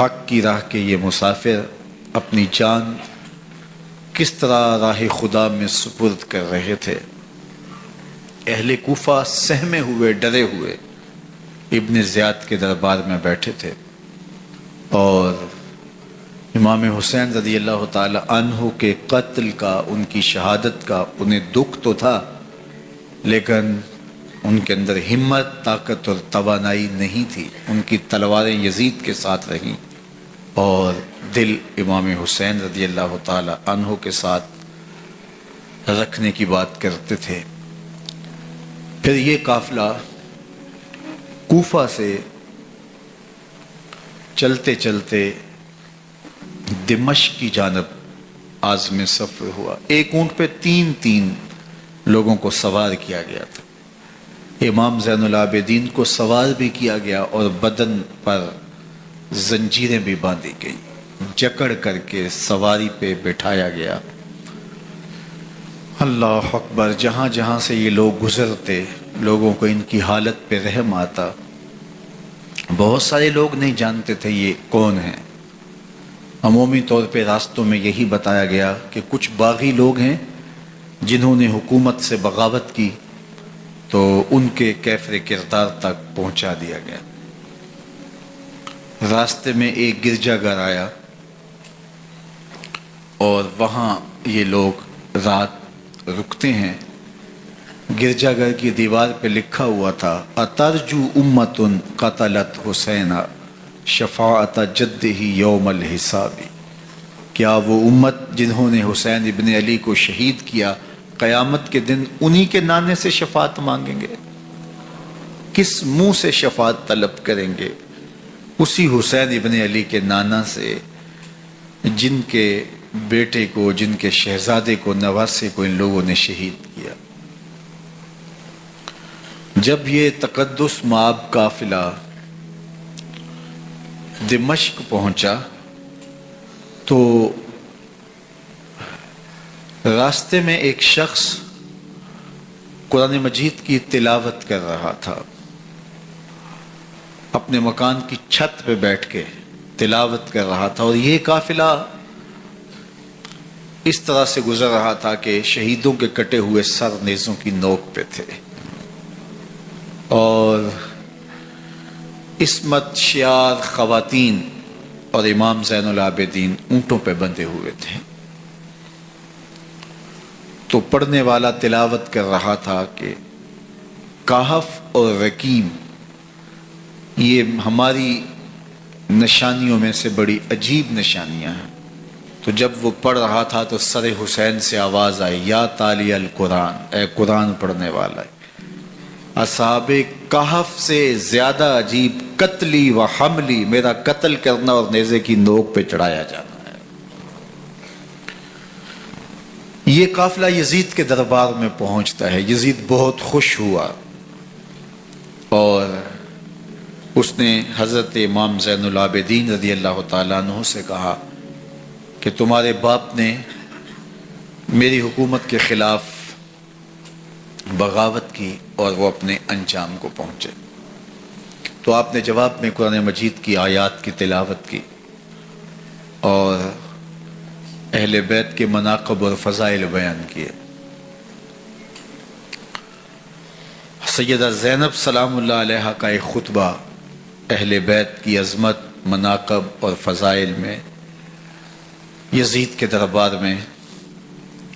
حق کی راہ کے یہ مسافر اپنی جان کس طرح راہ خدا میں سپرد کر رہے تھے۔ اہل کوفہ سہمے ہوئے ڈرے ہوئے ابن زیاد کے دربار میں بیٹھے تھے، اور امام حسین رضی اللہ تعالی عنہ کے قتل کا، ان کی شہادت کا انہیں دکھ تو تھا، لیکن ان کے اندر ہمت، طاقت اور توانائی نہیں تھی۔ ان کی تلواریں یزید کے ساتھ رہیں اور دل امام حسین رضی اللہ تعالی عنہ کے ساتھ رکھنے کی بات کرتے تھے۔ پھر یہ قافلہ کوفہ سے چلتے چلتے دمشق کی جانب عازم سفر ہوا۔ ایک اونٹ پہ تین لوگوں کو سوار کیا گیا تھا۔ امام زین العابدین کو سوار بھی کیا گیا اور بدن پر زنجیریں بھی باندھی گئی، جکڑ کر کے سواری پہ بٹھایا گیا۔ اللہ اکبر! جہاں جہاں سے یہ لوگ گزرتے، لوگوں کو ان کی حالت پہ رحم آتا۔ بہت سارے لوگ نہیں جانتے تھے یہ کون ہیں۔ عمومی طور پہ راستوں میں یہی بتایا گیا کہ کچھ باغی لوگ ہیں جنہوں نے حکومت سے بغاوت کی، تو ان کے کیفر کردار تک پہنچا دیا گیا۔ راستے میں ایک گرجا گھر آیا اور وہاں یہ لوگ رات رکتے ہیں۔ گرجا گھر کی دیوار پہ لکھا ہوا تھا: اترجو امت قتلت حسین شفاعت جدہ یوم الحساب۔ کیا وہ امت جنہوں نے حسین ابن علی کو شہید کیا قیامت کے دن انہی کے نانے سے شفاعت مانگیں گے؟ کس منہ سے شفاعت طلب کریں گے؟ اسی حسین ابن علی کے نانا سے، جن کے بیٹے کو، جن کے شہزادے کو، نواسے کو ان لوگوں نے شہید کیا۔ جب یہ تقدس مآب قافلہ دمشق پہنچا تو راستے میں ایک شخص قرآن مجید کی تلاوت کر رہا تھا۔ اپنے مکان کی چھت پہ بیٹھ کے تلاوت کر رہا تھا، اور یہ قافلہ اس طرح سے گزر رہا تھا کہ شہیدوں کے کٹے ہوئے سر نیزوں کی نوک پہ تھے، اور عصمت شیار خواتین اور امام زین العابدین اونٹوں پہ بندھے ہوئے تھے۔ تو پڑھنے والا تلاوت کر رہا تھا کہ کہف اور رقیم یہ ہماری نشانیوں میں سے بڑی عجیب نشانیاں ہیں۔ تو جب وہ پڑھ رہا تھا تو سر حسین سے آواز آئی: یا تالی القرآن، اے قرآن پڑھنے والا، اصحاب کہف سے زیادہ عجیب قتلی و حملی، میرا قتل کرنا اور نیزے کی نوک پہ چڑھایا جانا ہے۔ یہ قافلہ یزید کے دربار میں پہنچتا ہے۔ یزید بہت خوش ہوا اور اس نے حضرت امام زین العابدین رضی اللہ تعالیٰ عنہ سے کہا کہ تمہارے باپ نے میری حکومت کے خلاف بغاوت کی اور وہ اپنے انجام کو پہنچے۔ تو آپ نے جواب میں قرآن مجید کی آیات کی تلاوت کی اور اہل بیت کے مناقب اور فضائل بیان کیے۔ سیدہ زینب سلام اللہ علیہا کا ایک خطبہ اہل بیت کی عظمت، مناقب اور فضائل میں یزید کے دربار میں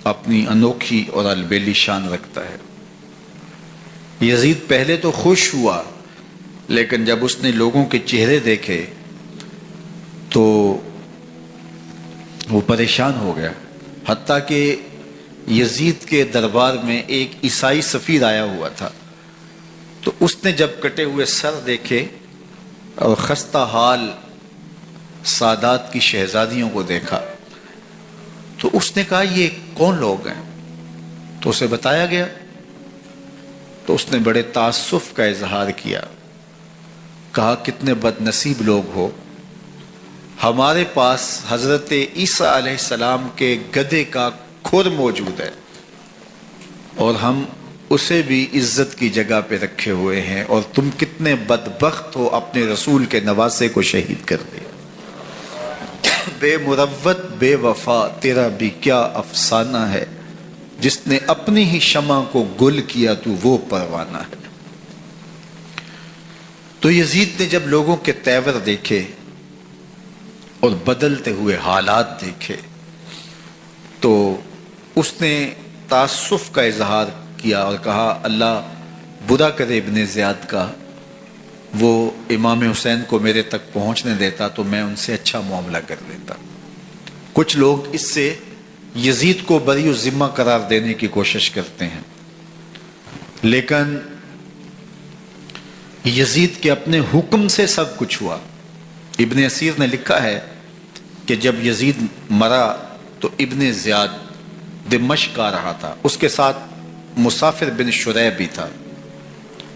اپنی انوکھی اور البیلی شان رکھتا ہے۔ یزید پہلے تو خوش ہوا، لیکن جب اس نے لوگوں کے چہرے دیکھے تو وہ پریشان ہو گیا۔ حتیٰ کہ یزید کے دربار میں ایک عیسائی سفیر آیا ہوا تھا، تو اس نے جب کٹے ہوئے سر دیکھے اور خستہ حال سادات کی شہزادیوں کو دیکھا تو اس نے کہا یہ کون لوگ ہیں؟ تو اسے بتایا گیا، تو اس نے بڑے تعصف کا اظہار کیا، کہا کتنے بد نصیب لوگ ہو، ہمارے پاس حضرت عیسیٰ علیہ السلام کے گدھے کا کھر موجود ہے اور ہم اسے بھی عزت کی جگہ پہ رکھے ہوئے ہیں، اور تم کتنے بدبخت ہو، اپنے رسول کے نواسے کو شہید کر دیا۔ بے مروت بے وفا تیرا بھی کیا افسانہ ہے، جس نے اپنی ہی شمع کو گل کیا تو وہ پروانہ ہے۔ تو یزید نے جب لوگوں کے تیور دیکھے اور بدلتے ہوئے حالات دیکھے تو اس نے تاسف کا اظہار کیا اور کہا اللہ برا کرے ابن زیاد کا، وہ امام حسین کو میرے تک پہنچنے دیتا تو میں ان سے اچھا معاملہ کر لیتا۔ کچھ لوگ اس سے یزید کو بری الذمہ قرار دینے کی کوشش کرتے ہیں، لیکن یزید کے اپنے حکم سے سب کچھ ہوا۔ ابن اسیر نے لکھا ہے کہ جب یزید مرا تو ابن زیاد دمشق آ رہا تھا، اس کے ساتھ مسافر بن شریح بھی تھا،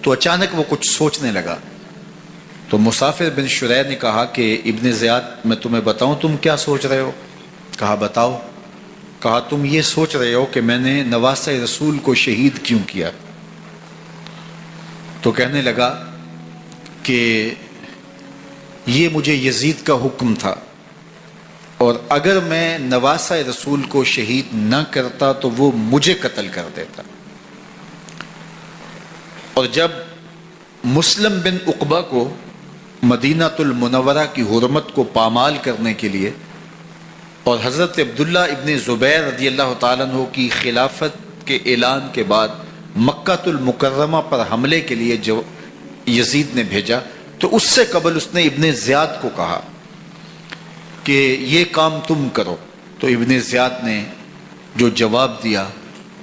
تو اچانک وہ کچھ سوچنے لگا۔ تو مسافر بن شریح نے کہا کہ ابن زیاد میں تمہیں بتاؤں تم کیا سوچ رہے ہو؟ کہا بتاؤ۔ کہا تم یہ سوچ رہے ہو کہ میں نے نواسہ رسول کو شہید کیوں کیا؟ تو کہنے لگا کہ یہ مجھے یزید کا حکم تھا، اور اگر میں نواسہ رسول کو شہید نہ کرتا تو وہ مجھے قتل کر دیتا۔ اور جب مسلم بن عقبہ کو مدینہ المنورہ کی حرمت کو پامال کرنے کے لیے اور حضرت عبداللہ ابن زبیر رضی اللہ تعالیٰ عنہ کی خلافت کے اعلان کے بعد مکہ المکرمہ پر حملے کے لیے جو یزید نے بھیجا، تو اس سے قبل اس نے ابن زیاد کو کہا کہ یہ کام تم کرو۔ تو ابن زیاد نے جو جواب دیا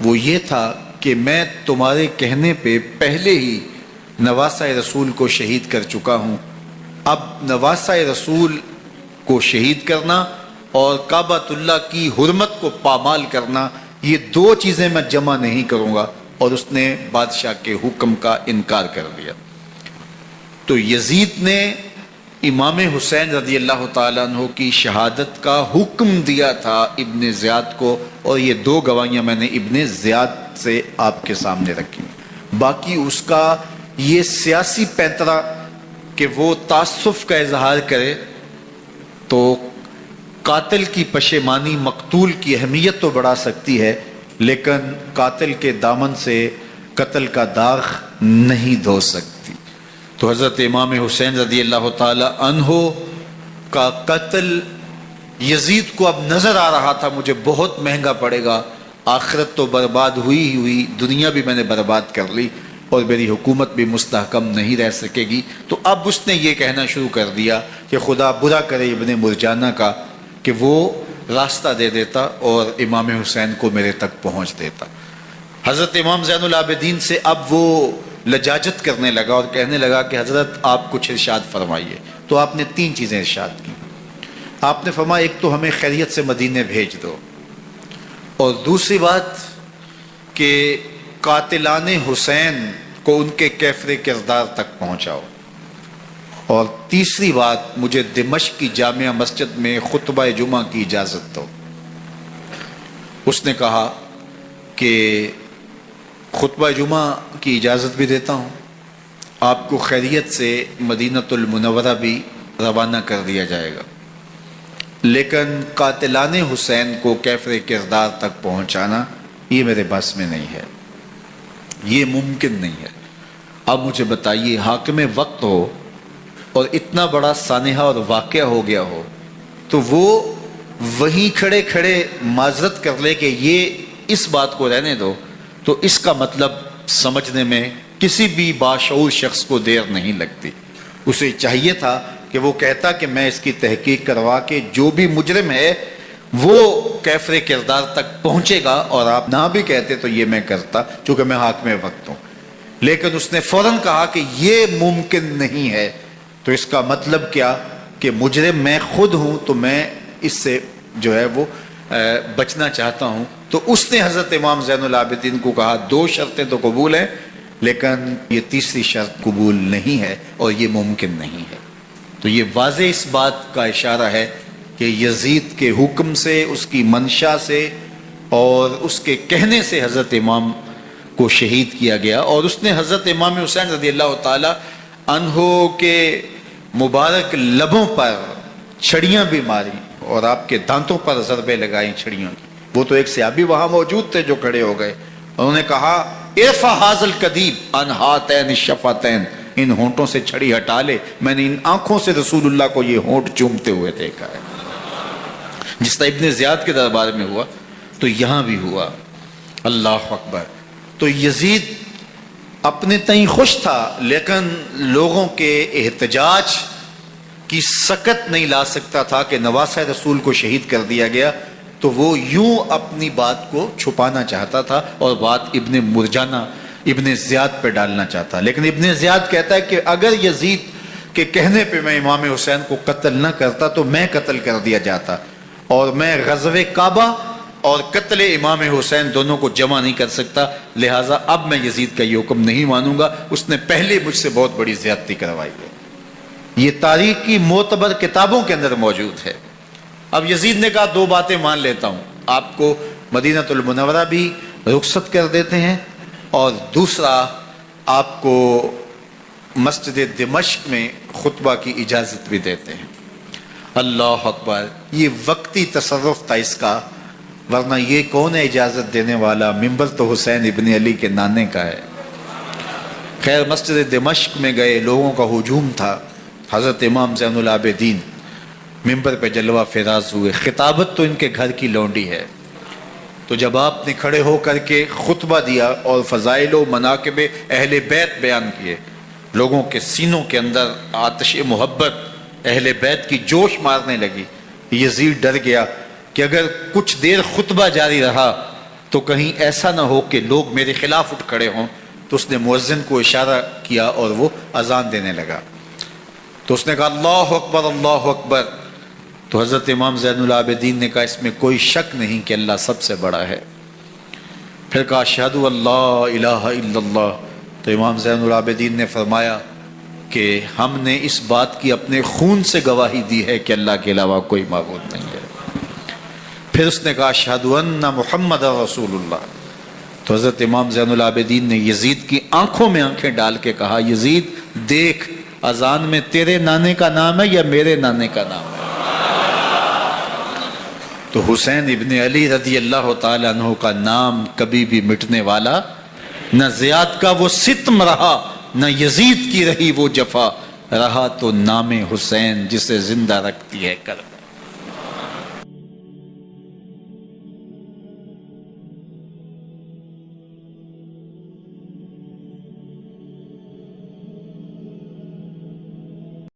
وہ یہ تھا کہ میں تمہارے کہنے پہ پہلے ہی نواسہ رسول کو شہید کر چکا ہوں، اب نواسہ رسول کو شہید کرنا اور کعبۃ اللہ کی حرمت کو پامال کرنا، یہ دو چیزیں میں جمع نہیں کروں گا، اور اس نے بادشاہ کے حکم کا انکار کر دیا۔ تو یزید نے امام حسین رضی اللہ تعالیٰ عنہ کی شہادت کا حکم دیا تھا ابن زیاد کو، اور یہ دو گواہیاں میں نے ابن زیاد سے آپ کے سامنے رکھی۔ باقی اس کا یہ سیاسی پینترا کہ وہ تعصب کا اظہار کرے، تو قاتل کی پشیمانی مقتول کی اہمیت تو بڑھا سکتی ہے، لیکن قاتل کے دامن سے قتل کا داغ نہیں دھو سکتی۔ تو حضرت امام حسین رضی اللہ تعالی عنہ کا قتل یزید کو اب نظر آ رہا تھا مجھے بہت مہنگا پڑے گا، آخرت تو برباد ہوئی ہی ہوئی، دنیا بھی میں نے برباد کر لی اور میری حکومت بھی مستحکم نہیں رہ سکے گی۔ تو اب اس نے یہ کہنا شروع کر دیا کہ خدا برا کرے ابن مرجانہ کا کہ وہ راستہ دے دیتا اور امام حسین کو میرے تک پہنچ دیتا۔ حضرت امام زین العابدین سے اب وہ لجاجت کرنے لگا اور کہنے لگا کہ حضرت آپ کچھ ارشاد فرمائیے۔ تو آپ نے تین چیزیں ارشاد کی۔ آپ نے فرمایا ایک تو ہمیں خیریت سے مدینے بھیج دو، اور دوسری بات کہ قاتلان حسین کو ان کے کیفر کردار تک پہنچاؤ، اور تیسری بات مجھے دمشق کی جامع مسجد میں خطبہ جمعہ کی اجازت دو۔ اس نے کہا کہ خطبہ جمعہ کی اجازت بھی دیتا ہوں، آپ کو خیریت سے مدینہ المنورہ بھی روانہ کر دیا جائے گا، لیکن قاتلان حسین کو کیفر کردار تک پہنچانا یہ میرے بس میں نہیں ہے، یہ ممکن نہیں ہے۔ اب مجھے بتائیے حاکم وقت ہو اور اتنا بڑا سانحہ اور واقعہ ہو گیا ہو تو وہ وہیں کھڑے کھڑے معذرت کر لے کہ یہ اس بات کو رہنے دو، تو اس کا مطلب سمجھنے میں کسی بھی باشعور شخص کو دیر نہیں لگتی۔ اسے چاہیے تھا کہ وہ کہتا کہ میں اس کی تحقیق کروا کے جو بھی مجرم ہے وہ کیفر کردار تک پہنچے گا، اور آپ نہ بھی کہتے تو یہ میں کرتا چونکہ میں حاکم وقت ہوں۔ لیکن اس نے فوراً کہا کہ یہ ممکن نہیں ہے، تو اس کا مطلب کیا کہ مجرم میں خود ہوں، تو میں اس سے جو ہے وہ بچنا چاہتا ہوں۔ تو اس نے حضرت امام زین العابدین کو کہا دو شرطیں تو قبول ہیں، لیکن یہ تیسری شرط قبول نہیں ہے اور یہ ممکن نہیں ہے۔ تو یہ واضح اس بات کا اشارہ ہے کہ یزید کے حکم سے، اس کی منشا سے اور اس کے کہنے سے حضرت امام کو شہید کیا گیا، اور اس نے حضرت امام حسین رضی اللہ تعالی عنہ کے مبارک لبوں پر چھڑیاں بھی ماری اور آپ کے دانتوں پر ضربیں لگائیں چھڑیوں کی۔ وہ تو ایک صحابی وہاں موجود تھے جو کھڑے ہو گئے، انہوں نے کہا ارفع ھذا القدیب عن ھاتین الشفتین، ان ہونٹوں سے چھڑی ہٹا لے، میں نے ان آنکھوں سے رسول اللہ کو یہ ہونٹ چومتے ہوئے دیکھا ہے۔ جس طرح ابن زیاد کے دربار میں ہوا تو یہاں بھی ہوا۔ اللہ اکبر۔ تو یزید اپنے تئیں خوش تھا، لیکن لوگوں کے احتجاج کی سکت نہیں لا سکتا تھا کہ نواسہ رسول کو شہید کر دیا گیا، تو وہ یوں اپنی بات کو چھپانا چاہتا تھا اور بات ابن مرجانہ ابن زیاد پہ ڈالنا چاہتا۔ لیکن ابن زیاد کہتا ہے کہ اگر یزید کے کہنے پہ میں امام حسین کو قتل نہ کرتا تو میں قتل کر دیا جاتا، اور میں غزوہ کعبہ اور قتل امام حسین دونوں کو جمع نہیں کر سکتا، لہٰذا اب میں یزید کا یہ حکم نہیں مانوں گا، اس نے پہلے مجھ سے بہت بڑی زیادتی کروائی ہے۔ یہ تاریخ کی معتبر کتابوں کے اندر موجود ہے۔ اب یزید نے کہا دو باتیں مان لیتا ہوں، آپ کو مدینہ المنورہ بھی رخصت کر دیتے ہیں، اور دوسرا آپ کو مسجد دمشق میں خطبہ کی اجازت بھی دیتے ہیں۔ اللہ اکبر۔ یہ وقتی تصرف تھا اس کا، ورنہ یہ کون ہے اجازت دینے والا؟ ممبر تو حسین ابن علی کے نانے کا ہے۔ خیر مسجد دمشق میں گئے، لوگوں کا ہجوم تھا، حضرت امام زین العابدین ممبر پہ جلوہ فراز ہوئے۔ خطابت تو ان کے گھر کی لونڈی ہے، تو جب آپ نے کھڑے ہو کر کے خطبہ دیا اور فضائل و مناقب اہل بیت بیان کیے، لوگوں کے سینوں کے اندر آتش محبت اہل بیت کی جوش مارنے لگی۔ یزید ڈر گیا کہ اگر کچھ دیر خطبہ جاری رہا تو کہیں ایسا نہ ہو کہ لوگ میرے خلاف اٹھ کھڑے ہوں، تو اس نے مؤذن کو اشارہ کیا اور وہ اذان دینے لگا۔ تو اس نے کہا اللہ اکبر اللہ اکبر، تو حضرت امام زین العابدین نے کہا اس میں کوئی شک نہیں کہ اللہ سب سے بڑا ہے۔ پھر کہا اشہد ان لا الہ الا اللہ، تو امام زین العابدین نے فرمایا کہ ہم نے اس بات کی اپنے خون سے گواہی دی ہے کہ اللہ کے علاوہ کوئی معبود نہیں ہے۔ پھر اس نے کہا اشہد ان محمد رسول اللہ، تو حضرت امام زین العابدین نے یزید کی آنکھوں میں آنکھیں ڈال کے کہا یزید دیکھ، اذان میں تیرے نانے کا نام ہے یا میرے نانے کا نام ہے؟ تو حسین ابن علی رضی اللہ تعالیٰ عنہ کا نام کبھی بھی مٹنے والا نہ، زیاد کا وہ ستم رہا نہ یزید کی رہی وہ جفا، رہا تو نام حسین جسے زندہ رکھتی ہے کرم۔